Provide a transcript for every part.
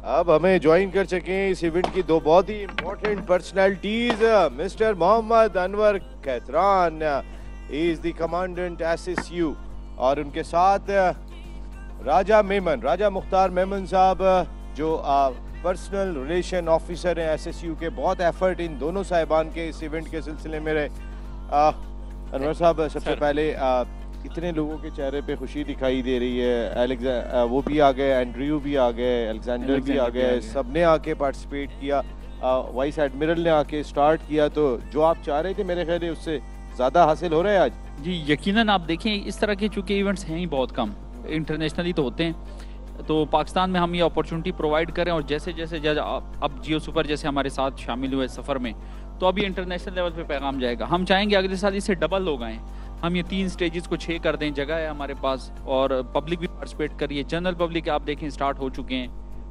अब हमें ज्वाइन कर सके इस इवेंट की दो बहुत ही important personalities, mister Mohammad Anwar Kaitran, he is the commandant SSU, और उनके साथ राजा मुख्तार मेमन साहब, जो पर्सनल रिलेशन ऑफिसर हैं एसएसयू के। बहुत एफर्ट इन दोनों साहिबान के इस इवेंट के सिलसिले में रहे। अनवर साहब, सबसे पहले इतने लोगों के चेहरे पे खुशी दिखाई दे रही है। वो भी आ गए, एंड्रयू भी आ गए, अलेक्जेंडर भी आ गए, सबने आके पार्टिसिपेट किया। वाइस एडमिरल ने आके स्टार्ट किया, तो जो आप चाह रहे थे मेरे ख्याल है उससे ज़्यादा हासिल हो रहा है आज। जी यकीनन, आप देखें इस तरह के चूँकि इवेंट्स हैं ही बहुत कम, इंटरनेशनली तो होते हैं, तो पाकिस्तान में हम ये अपॉर्चुनिटी प्रोवाइड करें। और जैसे जैसे अब जियो सुपर जैसे हमारे साथ शामिल हुए सफ़र में, तो अभी इंटरनेशनल लेवल पे पैगाम जाएगा। हम चाहेंगे अगले साल इससे डबल लोग आएँ, हम ये 3 स्टेजेस को 6 कर दें, जगह है हमारे पास, और पब्लिक भी पार्टिसिपेट करिए। जनरल पब्लिक आप देखें स्टार्ट हो चुके हैं,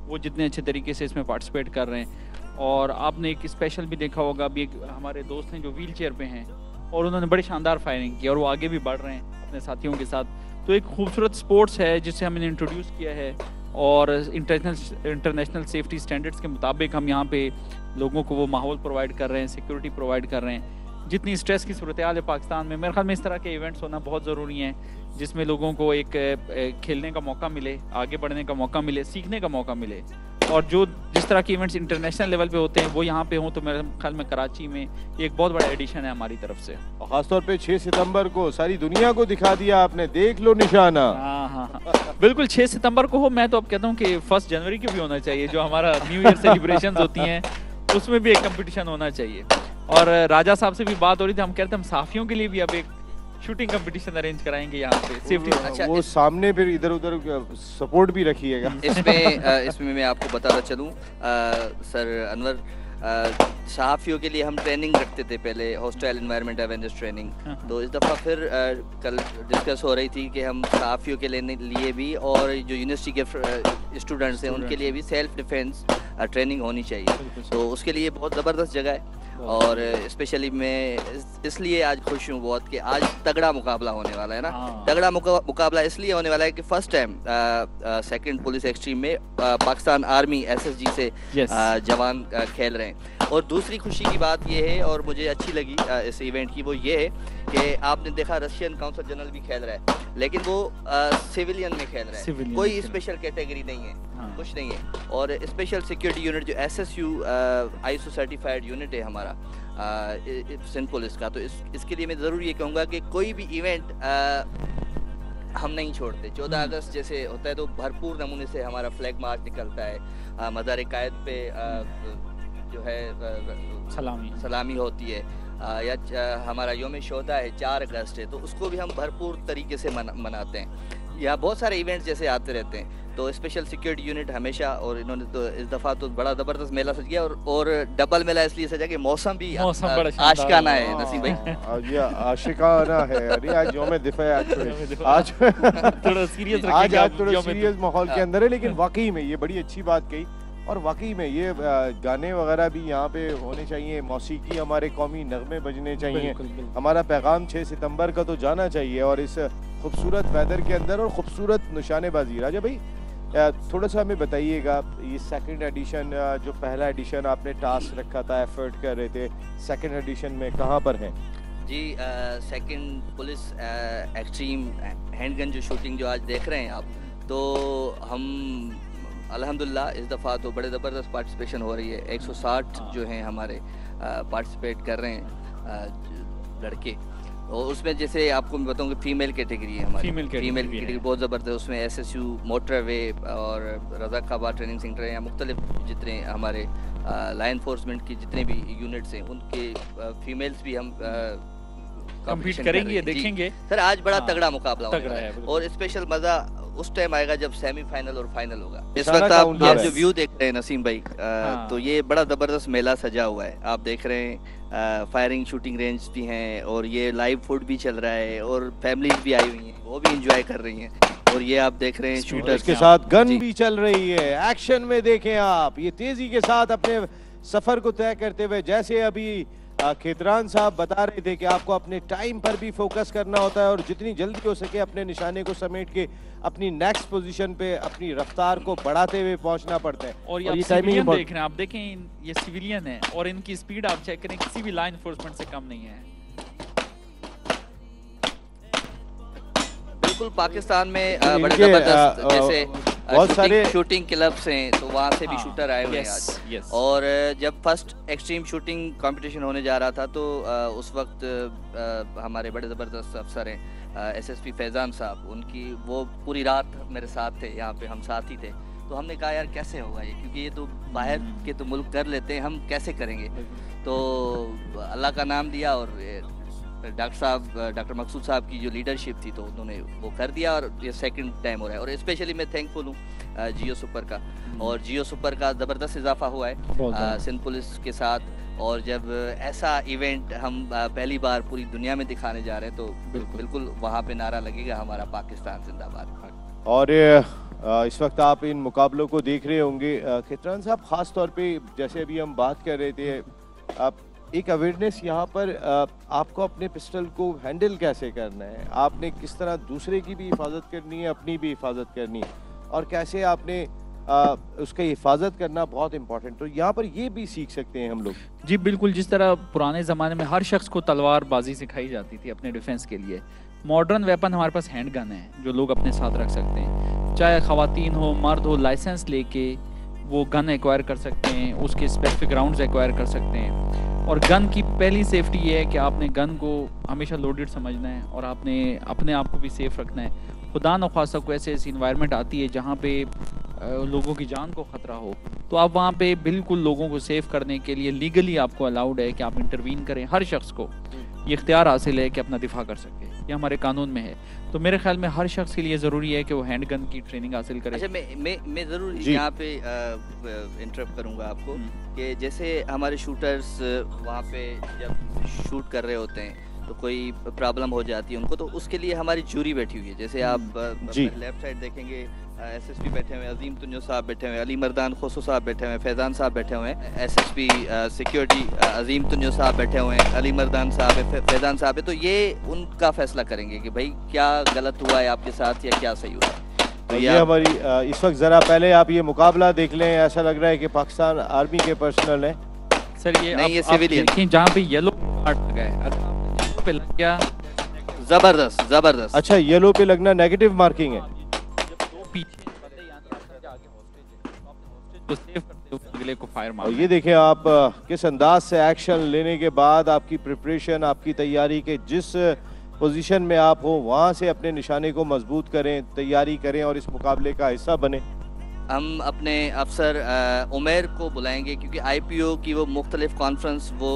वो जितने अच्छे तरीके से इसमें पार्टिसिपेट कर रहे हैं। और आपने एक स्पेशल भी देखा होगा, अभी एक हमारे दोस्त हैं जो व्हील चेयर पे हैं, और उन्होंने बड़ी शानदार फायरिंग की, और वो आगे भी बढ़ रहे हैं अपने साथियों के साथ। तो एक खूबसूरत स्पोर्ट्स है जिसे हमने इंट्रोड्यूस किया है, और इंटरनेशनल सेफ्टी स्टैंडर्ड्स के मुताबिक हम यहाँ पे लोगों को वो माहौल प्रोवाइड कर रहे हैं, सिक्योरिटी प्रोवाइड कर रहे हैं। जितनी स्ट्रेस की सूरत हाल है पाकिस्तान में, मेरे ख्याल में इस तरह के इवेंट्स होना बहुत ज़रूरी हैं, जिसमें लोगों को एक खेलने का मौका मिले, आगे बढ़ने का मौका मिले, सीखने का मौका मिले। और जिस तरह के इवेंट्स इंटरनेशनल लेवल पे होते हैं वो यहाँ पे हों, तो मेरे ख्याल में कराची में एक बहुत बड़ा एडिशन है हमारी तरफ से। खासतौर पे 6 सितंबर को सारी दुनिया को दिखा दिया आपने, देख लो निशाना। हाँ, बिल्कुल 6 सितंबर को हो। मैं तो अब कहता हूँ कि 1 जनवरी को भी होना चाहिए, जो हमारा न्यू ईयर सेलिब्रेशन होती हैं उसमें भी एक कंपटीशन होना चाहिए। और राजा साहब से भी बात हो रही थी, हम कहते हैं हम साफियों के लिए भी अब एक शूटिंग कंपटीशन अरेंज कराएंगे यहाँ पे सेफ्टी। अच्छा, वो सामने फिर इधर उधर सपोर्ट भी रखिएगा। इसमें मैं आपको बताता चलूँ सर अनवर, सहाफ़ियों के लिए हम ट्रेनिंग रखते थे पहले, हॉस्टाइल एनवायरनमेंट अवेयरनेस ट्रेनिंग। तो इस दफ़ा फिर कल डिस्कस हो रही थी कि हम सहाफ़ियों के लिए भी और जो यूनिवर्सिटी के स्टूडेंट्स हैं उनके लिए भी सेल्फ डिफेंस ट्रेनिंग होनी चाहिए। तो उसके लिए बहुत ज़बरदस्त जगह है, और स्पेशली मैं इसलिए आज खुश हूँ बहुत कि आज तगड़ा मुकाबला होने वाला है ना। तगड़ा मुकाबला इसलिए होने वाला है कि first time 2nd police extreme में पाकिस्तान आर्मी एसएसजी से जवान खेल रहे हैं। और दूसरी खुशी की बात ये है, और मुझे अच्छी लगी इस इवेंट की, वो ये है कि आपने देखा रशियन काउंसल जनरल भी खेल रहा है, लेकिन वो सिविलियन में खेल रहा है, कोई स्पेशल कैटेगरी नहीं है, कुछ नहीं है। और स्पेशल सिक्योरिटी यूनिट जो एसएसयू आईएसओ सर्टिफाइड यूनिट है हमारा सिंध पुलिस का, तो इसके लिए मैं ज़रूर ये कहूँगा कि कोई भी इवेंट हम नहीं छोड़ते। 14 अगस्त जैसे होता है तो भरपूर नमूने से हमारा फ्लैग मार्च निकलता है, मज़ार कायद पे जो है सलामी होती है, या हमारा योम शोहदा है 4 अगस्त है, तो उसको भी हम भरपूर तरीके से मनाते हैं। यहाँ बहुत सारे इवेंट्स जैसे आते रहते हैं, तो स्पेशल सिक्योरिटी यूनिट हमेशा, और इन्होंने तो इस दफ़ा तो बड़ा ज़बरदस्त मेला सज गया, और डबल मेला इसलिए सजा कि मौसम भी आशिकाना है नसीम भाई। आशिकाना है, अरे आज यौम दिफा है, आज थोड़ा सीरियस माहौल के अंदर है, लेकिन वाकई में ये बड़ी अच्छी बात कही। और वाकई में ये गाने वगैरह भी यहाँ पे होने चाहिए, मौसीकी, हमारे कौमी नगमे बजने चाहिए, हमारा पैगाम 6 सितंबर का तो जाना चाहिए। और इस खूबसूरत वेदर के अंदर और खूबसूरत निशानेबाजी, राजा भाई थोड़ा सा हमें बताइएगा, ये 2nd एडिशन, जो पहला एडिशन आपने टास्क रखा था, एफर्ट कर रहे थे, 2nd एडिशन में कहाँ पर हैं? जी 2nd पुलिस एक्सट्रीम हैंडगन जो शूटिंग जो आज देख रहे हैं आप, तो हम अल्हम्दुलिल्लाह इस दफ़ा तो बड़े ज़बरदस्त पार्टिसिपेशन हो रही है। 160 जो हैं हमारे पार्टिसिपेट कर रहे हैं लड़के, और उसमें जैसे आपको मैं बताऊँ कि फीमेल कैटेगरी है हमारी, फीमेल कैटेगरी बहुत ज़बरदस्त। उसमें एसएसयू मोटरवे और रज़ाक़ाबाद ट्रेनिंग सेंटर हैं, या मुख्तलिफ जितने हमारे लॉ एनफोर्समेंट की जितने भी यूनिट्स हैं उनके फीमेल्स भी हम कम्पीट करेंगे, देखेंगे। सर आज बड़ा तगड़ा मुकाबला होगा, और स्पेशल मज़ा उस टाइम आएगा जब सेमीफाइनल और फाइनल होगा। इस वक्त आप जो व्यू देख रहे हैं नसीम भाई, तो ये बड़ा ज़बरदस्त मेला सजा हुआ है, आप देख रहे हैं। फायरिंग शूटिंग रेंज भी हैं, और ये लाइव फूड भी चल रहा है, और फैमिलीज भी आई हुई हैं, वो भी इंजॉय कर रही हैं। और ये आप देख रहे हैं शूटर्स के साथ गन भी चल रही है, एक्शन में देखें आप, ये तेजी के साथ अपने सफर को तय करते हुए, जैसे अभी खेतरान साहब बता रहे थे कि आपको अपने टाइम पर भी फोकस करना होता है और जितनी जल्दी हो सके अपने निशाने को समेट के अपनी नेक्स्ट पोजीशन पे अपनी रफ्तार को बढ़ाते हुए पहुंचना पड़ता है। और ये टाइमिंग देख रहे हैं आप, देखें ये सिविलियन है और इनकी स्पीड आप चेक करें किसी भी लॉ एनफोर्समेंट से कम नहीं है। बिल्कुल पाकिस्तान में बड़े जबरदस्त जैसे बहुत सारे शूटिंग क्लब्स हैं, तो वहाँ से भी शूटर आए हुए हैं आज। और जब फर्स्ट एक्सट्रीम शूटिंग कंपटीशन होने जा रहा था तो उस वक्त हमारे बड़े ज़बरदस्त अफसर हैं एसएसपी फैज़ान साहब, उनकी वो पूरी रात मेरे साथ थे, यहाँ पे हम साथ ही थे। तो हमने कहा यार कैसे होगा ये, क्योंकि ये तो बाहर के तो मुल्क कर लेते हैं, हम कैसे करेंगे। तो अल्लाह का नाम दिया और डॉक्टर मकसूद साहब की जो लीडरशिप थी तो उन्होंने वो कर दिया और ये सेकंड टाइम हो रहा है। और स्पेशली मैं थैंकफुल हूँ जियो सुपर का, और जियो सुपर का ज़बरदस्त इजाफा हुआ है सिंध पुलिस के साथ। और जब ऐसा इवेंट हम पहली बार पूरी दुनिया में दिखाने जा रहे हैं तो बिल्कुल वहाँ पे नारा लगेगा हमारा पाकिस्तान जिंदाबाद। और इस वक्त आप इन मुकाबलों को देख रहे होंगे खेतरान साहब, ख़ास तौर पे जैसे अभी हम बात कर रहे थे, आप एक अवेयरनेस यहाँ पर आपको अपने पिस्टल को हैंडल कैसे करना है, आपने किस तरह दूसरे की भी हिफाजत करनी है, अपनी भी हिफाजत करनी है, और कैसे आपने उसकी हिफाजत करना बहुत इंपॉर्टेंट। तो यहाँ पर ये भी सीख सकते हैं हम लोग। जी बिल्कुल, जिस तरह पुराने ज़माने में हर शख्स को तलवारबाजी सिखाई जाती थी अपने डिफेंस के लिए, मॉडर्न वेपन हमारे पास हैंड गन है जो लोग अपने साथ रख सकते हैं। चाहे ख़वातीन हो मर्द हो, लाइसेंस लेके वो गन एक्वायर कर सकते हैं, उसके स्पेसिफिक राउंड्स एक्वायर कर सकते हैं। और गन की पहली सेफ्टी ये है कि आपने गन को हमेशा लोडेड समझना है और आपने अपने आप को भी सेफ रखना है। खुदा न ख्वास्ता को ऐसे ऐसी इन्वायरमेंट आती है जहाँ पे लोगों की जान को ख़तरा हो, तो आप वहाँ पे बिल्कुल लोगों को सेफ करने के लिए लीगली आपको अलाउड है कि आप इंटरवीन करें। हर शख्स को ये इख्तियार हासिल है कि अपना दिफा कर सके, ये हमारे कानून में है। तो मेरे ख्याल में हर शख्स के लिए ज़रूरी है कि वो हैंड गन की ट्रेनिंग हासिल करे। अच्छा, मैं ज़रूर यहाँ पे इंटरप्ट करूँगा आपको कि जैसे हमारे शूटर्स वहाँ पे जब शूट कर रहे होते हैं तो कोई प्रॉब्लम हो जाती है उनको, तो उसके लिए हमारी जूरी बैठी हुई है। जैसे आप लेफ्ट साइड देखेंगे एसएसपी बैठे हुए हैं, अजीम तुन्यो साहब बैठे हुए हैं, अली मर्दान खोसो साहब बैठे हुए हैं, फैज़ान साहब बैठे हुए हैं, एसएसपी सिक्योरिटी अजीम तुन्यो साहब बैठे हुए हैं, अली मर्दान साहब है, फैज़ान साहब है। तो ये उनका फैसला करेंगे कि भाई क्या गलत हुआ है आपके साथ या क्या सही हुआ है। तो ये हमारी इस वक्त ज़रा पहले आप ये मुकाबला देख लें, ऐसा लग रहा है कि पाकिस्तान आर्मी के पर्सनल है। सर ये सिविलियन जहाँ पे येलो लगा है, पे लग गया जबरदस्त। अच्छा, येलो पे लगना नेगेटिव मार्किंग है। अगले को फायर मार। और ये देखें आप किस अंदाज से एक्शन लेने के बाद आपकी प्रिपरेशन, आपकी तैयारी के जिस पोजीशन में आप हो वहाँ से अपने निशाने को मजबूत करें, तैयारी करें और इस मुकाबले का हिस्सा बने। हम अपने अफसर उमेर को बुलाएंगे क्योंकि आईपीओ की वो मुख्तलिफ कॉन्फ्रेंस वो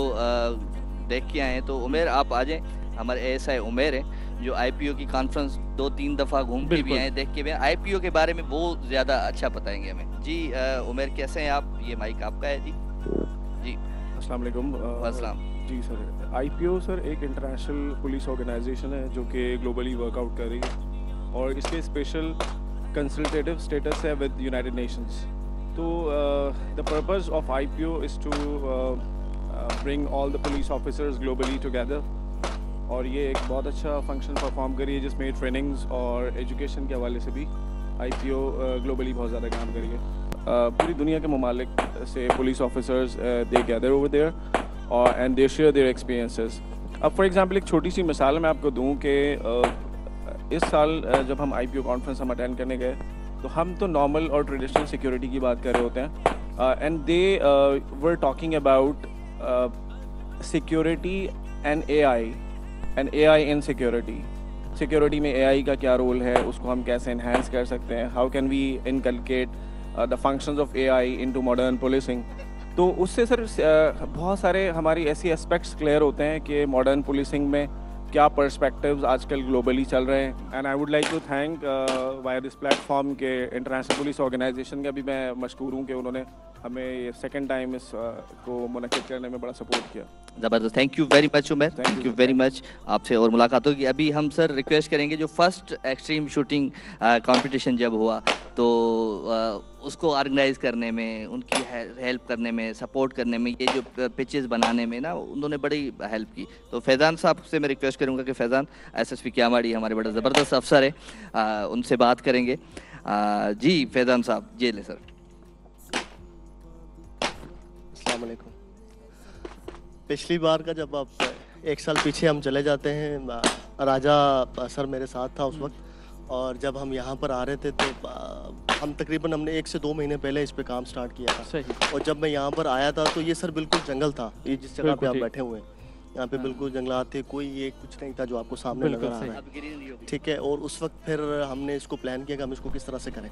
देख के आए हैं। तो उमेर आप आ जाएं, हमारे एएसआई उमेर हैं जो आईपीओ की कॉन्फ्रेंस 2-3 दफ़ा घूम के भी आए, देख के भी आईपीओ के बारे में वो ज़्यादा अच्छा बताएंगे हमें। जी उमेर कैसे हैं आप? ये माइक आपका है। जी अस्सलाम वालेकुम। अस्सलाम। जी सर, आईपीओ सर एक इंटरनेशनल पुलिस ऑर्गेनाइजेशन है जो कि ग्लोबली वर्कआउट कर रही है और इसके स्पेशल कंसल्टेटिव स्टेटस है विद यूनाइटेड नेशंस। तो the purpose of IPO is to bring all the police officers globally together, और ये एक बहुत अच्छा फंक्शन परफॉर्म करी है जिसमें ट्रेनिंग्स और एजुकेशन के हवाले से भी आईपीओ ग्लोबली बहुत ज़्यादा काम करी है। पूरी दुनिया के ममालिक से police officers they gather over there और and they share their experiences. अब फॉर एग्जांपल एक छोटी सी मिसाल मैं आपको दूं कि इस साल जब हम आईपीओ कॉन्फ्रेंस हम अटेंड करने गए तो हम तो नॉर्मल और ट्रेडिशनल सिक्योरिटी की बात कर रहे होते हैं and they were talking about security and AI in security में एआई का क्या रोल है, उसको हम कैसे इन्हांस कर सकते हैं, how can we inculcate the functions of AI into modern policing. तो उससे सर बहुत सारे हमारी ऐसी एस्पेक्ट्स क्लियर होते हैं कि मॉडर्न पुलिसिंग में क्या पर्सपेक्टिव्स आजकल ग्लोबली चल रहे हैं। And I would like to thank via this platform के इंटरनेशनल पुलिस ऑर्गेनाइजेशन का भी मैं मशकूर हूँ कि उन्होंने हमें ये सेकंड टाइम इस को मुनक्किद करने में बड़ा सपोर्ट किया। ज़बरदस्त, thank you very much Umar, thank you very much. आपसे और मुलाकात होगी। अभी हम सर रिक्वेस्ट करेंगे, जो फर्स्ट एक्सट्रीम शूटिंग कंपटीशन जब हुआ तो उसको ऑर्गेनाइज करने में, उनकी हेल्प करने में, सपोर्ट करने में, ये जो पिचेस बनाने में ना उन्होंने बड़ी हेल्प की। तो फैज़ान साहब से मैं रिक्वेस्ट करूँगा कि फैज़ान SSP क्यामाड़ी हमारे बड़ा ज़बरदस्त अफसर है, उनसे बात करेंगे। जी फैज़ान साहब, जी ले सर। अस्सलाम वालेकुम। पिछली बार का जब आप 1 साल पीछे हम चले जाते हैं, राजा सर मेरे साथ था उस वक्त, और जब हम यहाँ पर आ रहे थे तो हम तकरीबन हमने 1 से 2 महीने पहले इस पे काम स्टार्ट किया था। सही। और जब मैं यहाँ पर आया था तो ये सर बिल्कुल जंगल था, ये जिस जगह पे आप बैठे हुए हैं यहाँ पे बिल्कुल जंगलात थे, कोई ये कुछ नहीं था जो आपको सामने नजर आ रहा है, ठीक है। और उस वक्त फिर हमने इसको प्लान किया कि हम इसको किस तरह से करें।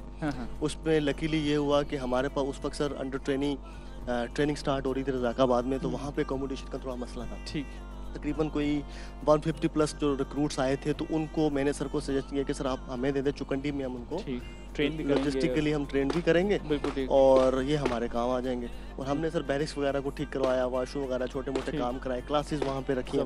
उसमें लकीली ये हुआ कि हमारे पास उस वक्त सर अंडर ट्रेनिंग स्टार्ट हो रही थी रज़ाकाबाद में, तो वहाँ पे अकोमोडेशन का थोड़ा मसला था। ठीक। तकरीबन कोई 150 प्लस जो रिक्रूट्स आए थे, तो उनको मैंने सर को सजेस्ट किया कि सर आप हमें दे दें चुकंडी में, हम उनको ट्रेन भी लॉजिस्टिकली हम ट्रेन भी करेंगे और ये हमारे काम आ जाएंगे। और हमने सर बैरिक्स वगैरह को ठीक करवाया, वाशरूम वगैरह छोटे मोटे काम कराए, क्लासेस वहाँ पे रखी,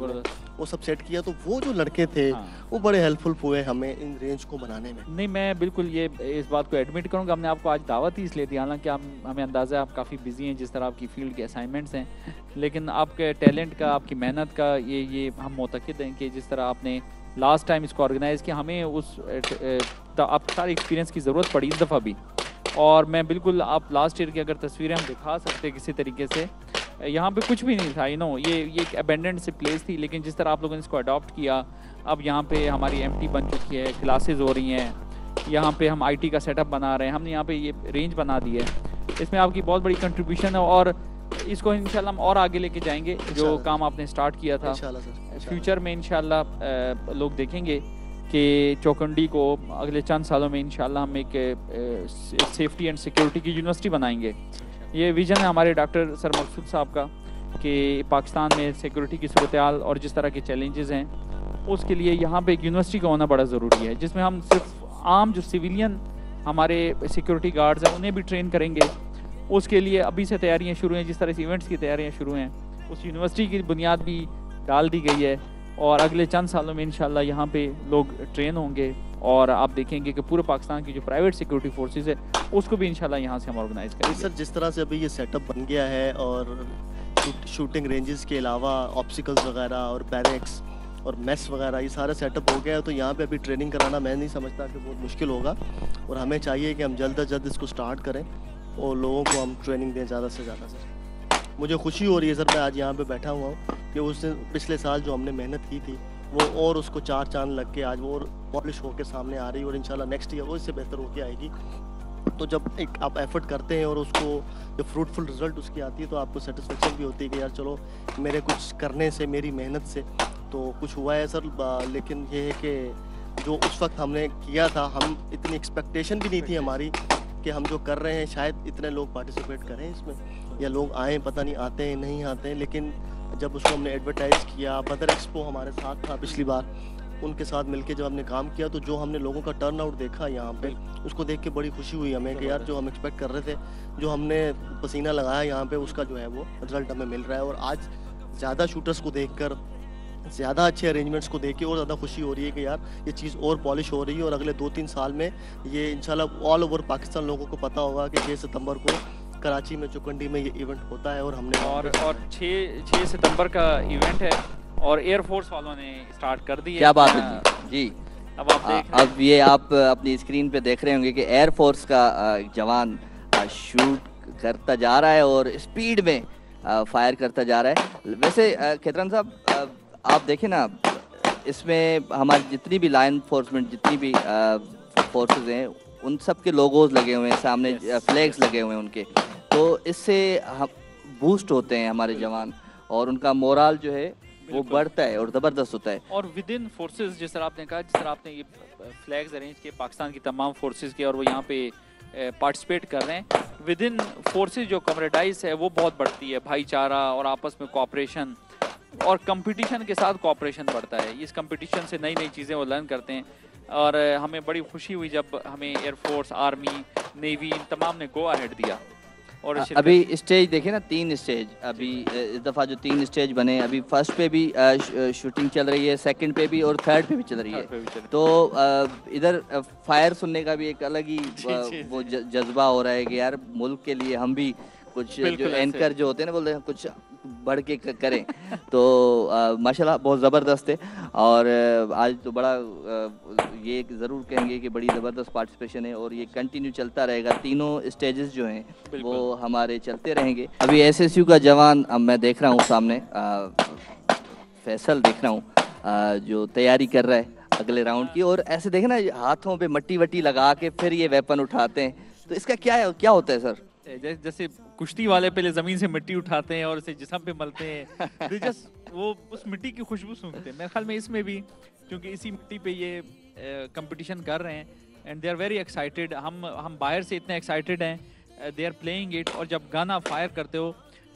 वो सब सेट किया। तो वो जो लड़के थे वो बड़े हेल्पफुल हुए हमें इन रेंज को बनाने में। नहीं, मैं बिल्कुल ये इस बात को एडमिट करूँगा, हमने आपको आज दावत ही इसलिए दी, हालांकि हमें अंदाज़ा है आप काफ़ी बिजी हैं जिस तरह आपकी फील्ड के असाइनमेंट्स हैं, लेकिन आपके टैलेंट का, आपकी मेहनत का ये हम मुतक़िद हैं कि जिस तरह आपने लास्ट टाइम इसको ऑर्गेनाइज़ किया, हमें उस आप सारे एक्सपीरियंस की ज़रूरत पड़ी इस दफ़ा भी। और मैं बिल्कुल, आप लास्ट ईयर की अगर तस्वीरें हम दिखा सकते किसी तरीके से, यहाँ पे कुछ भी नहीं था, ये एक अबेंडेंड सी प्लेस थी, लेकिन जिस तरह आप लोगों ने इसको अडॉप्ट किया, अब यहाँ पे हमारी एमटी बन चुकी है, क्लासेस हो रही हैं, यहाँ पे हम IT का सेटअप बना रहे हैं, हमने यहाँ पे ये रेंज बना दी है, इसमें आपकी बहुत बड़ी कंट्रीब्यूशन है। और इसको इंशाल्लाह हम और आगे लेके जाएंगे, जो काम आपने स्टार्ट किया था फ्यूचर में इंशाल्लाह लोग देखेंगे कि चौकंडी को अगले चंद सालों में इंशाल्लाह हम एक सेफ्टी एंड सिक्योरिटी की यूनिवर्सिटी बनाएंगे। ये विजन है हमारे डॉक्टर सर मकसूद साहब का कि पाकिस्तान में सिक्योरिटी की सूरत हाल और जिस तरह के चैलेंजेस हैं, उसके लिए यहाँ पे एक यूनिवर्सिटी का होना बड़ा ज़रूरी है, जिसमें हम सिर्फ आम जो सिविलियन हमारे सिक्योरिटी गार्ड्स हैं उन्हें भी ट्रेन करेंगे। उसके लिए अभी से तैयारियाँ शुरू हैं, जिस तरह से इवेंट्स की तैयारियाँ शुरू हैं, उस यूनिवर्सिटी की बुनियाद भी डाल दी गई है और अगले चंद सालों में इंशाल्लाह यहाँ पे लोग ट्रेन होंगे और आप देखेंगे कि पूरे पाकिस्तान की जो प्राइवेट सिक्योरिटी फोर्सेस है उसको भी इंशाल्लाह यहाँ से हम ऑर्गेनाइज करेंगे। सर, जिस तरह से अभी ये सेटअप बन गया है और शूटिंग रेंजेस के अलावा ऑब्स्टिकल्स वगैरह और बैरिक्स और मेस वगैरह ये सारा सेटअप हो गया है, तो यहाँ पे अभी ट्रेनिंग कराना मैं नहीं समझता कि बहुत मुश्किल होगा और हमें चाहिए कि हम जल्द से जल्द इसको स्टार्ट करें और लोगों को हम ट्रेनिंग दें ज़्यादा से ज़्यादा। सर, मुझे खुशी हो रही है सर, मैं आज यहाँ पे बैठा हुआ हूँ कि उस पिछले साल जो हमने मेहनत की थी वो और उसको 4 चांद लग के आज वो और पॉलिश होकर सामने आ रही है और इंशाल्लाह नेक्स्ट ईयर वो इससे बेहतर होकर आएगी। तो जब एक आप एफर्ट करते हैं और उसको जब फ्रूटफुल रिजल्ट उसकी आती है तो आपको सेटिस्फेक्शन भी होती है कि यार चलो मेरे कुछ करने से, मेरी मेहनत से तो कुछ हुआ है सर। लेकिन ये है कि जो उस वक्त हमने किया था, हम इतनी एक्सपेक्टेशन भी नहीं थी हमारी कि हम जो कर रहे हैं शायद इतने लोग पार्टिसिपेट करें इसमें या लोग आए, पता नहीं आते हैं नहीं आते हैं। लेकिन जब उसको हमने एडवर्टाइज़ किया, बदर एक्सपो हमारे साथ था पिछली बार, उनके साथ मिलके जब हमने काम किया तो जो हमने लोगों का टर्न आउट देखा यहाँ पे, उसको देख के बड़ी खुशी हुई हमें कि यार जो हम एक्सपेक्ट कर रहे थे, जो हमने पसीना लगाया यहाँ पे, उसका जो है वो रिजल्ट हमें मिल रहा है। और आज ज़्यादा शूटर्स को देख कर, ज़्यादा अच्छे अरेंजमेंट्स को देख के और ज़्यादा खुशी हो रही है कि यार ये चीज़ और पॉलिश हो रही है और अगले 2-3 साल में ये इंशाल्लाह ऑल ओवर पाकिस्तान लोगों को पता होगा कि 6 सितंबर को कराची में चुकंडी में ये इवेंट होता है। और हमने और 6 सितंबर का इवेंट है और एयरफोर्स वालों ने स्टार्ट कर दी है। क्या बात है जी। अब आप देख अब ये आप अपनी स्क्रीन पे देख रहे होंगे कि एयरफोर्स का जवान शूट करता जा रहा है और स्पीड में फायर करता जा रहा है। वैसे खेतरान साहब आप देखें ना, इसमें हमारी जितनी भी लाइन फोर्समेंट, जितनी भी फोर्सेस हैं, उन सब के लोगोज लगे हुए हैं, सामने फ्लैग्स लगे हुए हैं उनके, तो इससे हम बूस्ट होते हैं हमारे जवान और उनका मोराल जो है वो बढ़ता है और ज़बरदस्त होता है। और विद इन फोर्सेस, जिस तरह आपने कहा, जिस तरह आपने ये फ्लैग्स अरेंज किए पाकिस्तान की तमाम फोर्सेस के और वो यहाँ पे पार्टिसिपेट कर रहे हैं, विद इन फोर्सेस जो कमरेडाइज है वो बहुत बढ़ती है, भाईचारा और आपस में कोऑपरेशन और कंपटीशन के साथ कोऑपरेशन बढ़ता है। इस कंपटीशन से नई नई चीज़ें वो लर्न करते हैं और हमें बड़ी खुशी हुई जब हमें एयरफोर्स, आर्मी, नेवी इन तमाम ने गो अहेड दिया। और अभी स्टेज देखे ना, 3 स्टेज अभी इस दफ़ा जो 3 स्टेज बने, अभी फर्स्ट पे भी शूटिंग चल रही है, सेकंड पे भी और थर्ड पे भी चल रही है। तो इधर फायर सुनने का भी एक अलग ही वो जज्बा हो रहा है कि यार मुल्क के लिए हम भी कुछ, जो एंकर जो होते हैं ना, बोलते हैं कुछ बढ़ के करें। तो माशाल्लाह बहुत ज़बरदस्त है। और आज तो बड़ा ये ज़रूर कहेंगे कि बड़ी ज़बरदस्त पार्टिसिपेशन है और ये कंटिन्यू चलता रहेगा। तीनों स्टेजेस जो हैं वो हमारे चलते रहेंगे। अभी एसएसयू का जवान अब मैं देख रहा हूँ सामने, फैसल देख रहा हूँ जो तैयारी कर रहा है अगले राउंड की। और ऐसे देखे ना, हाथों पे मट्टी वट्टी लगा के फिर ये वेपन उठाते हैं। तो इसका क्या होता है सर? जैसे कुश्ती वाले पहले जमीन से मिट्टी उठाते हैं और उसे जिस्म पे मलते हैं, वो उस मिट्टी की खुशबू सूंघते हैं। मेरे ख्याल में इसमें भी क्योंकि इसी मिट्टी पे ये कंपटीशन कर रहे हैं and they are very excited. हम बाहर से इतने एक्साइटेड हैं, दे आर प्लेइंग इट, और जब गाना फायर करते हो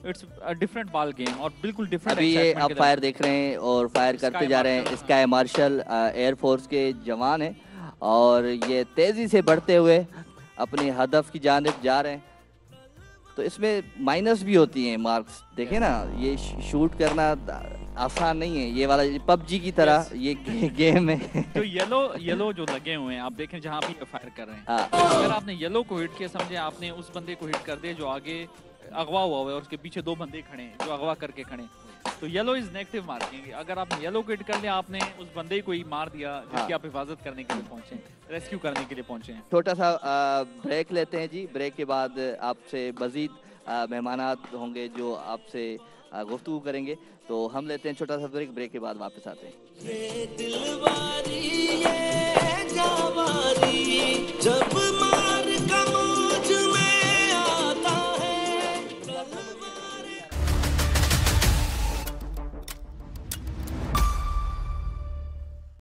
it's a different ball game और बिल्कुल डिफरेंट। अभी ये आप फायर देख रहे हैं और फायर करते जा रहे हैं। स्काई मार्शल एयरफोर्स के जवान हैं और ये तेज़ी से बढ़ते हुए अपने हदफ की जानिब जा रहे हैं। तो इसमें माइनस भी होती हैं मार्क्स, देखें ना, ये शूट करना आसान नहीं है। ये वाला पबजी की तरह ये गेम है। तो येलो जो लगे हुए हैं आप देखें, जहाँ भी फायर कर रहे हैं, अगर आपने येलो को हिट किया, समझे आपने उस बंदे को हिट कर दिया जो आगे अगवा हुआ है और उसके पीछे 2 बंदे खड़े हैं जो अगवा करके खड़े हैं। तो येलो इज नेगेटिव मार्किंग। अगर आपने येलो को हिट कर लिया, आपने उस बंदे को ही मार दिया जिसकी आप हिफाजत करने के लिए पहुंचे, रेस्क्यू करने के लिए पहुंचे हैं। छोटा सा ब्रेक लेते हैं जी। ब्रेक के बाद आपसे मजीद मेहमानात होंगे जो आपसे गुफ्तगू करेंगे। तो हम लेते हैं छोटा सा ब्रेक। ब्रेक के बाद वापस आते हैं।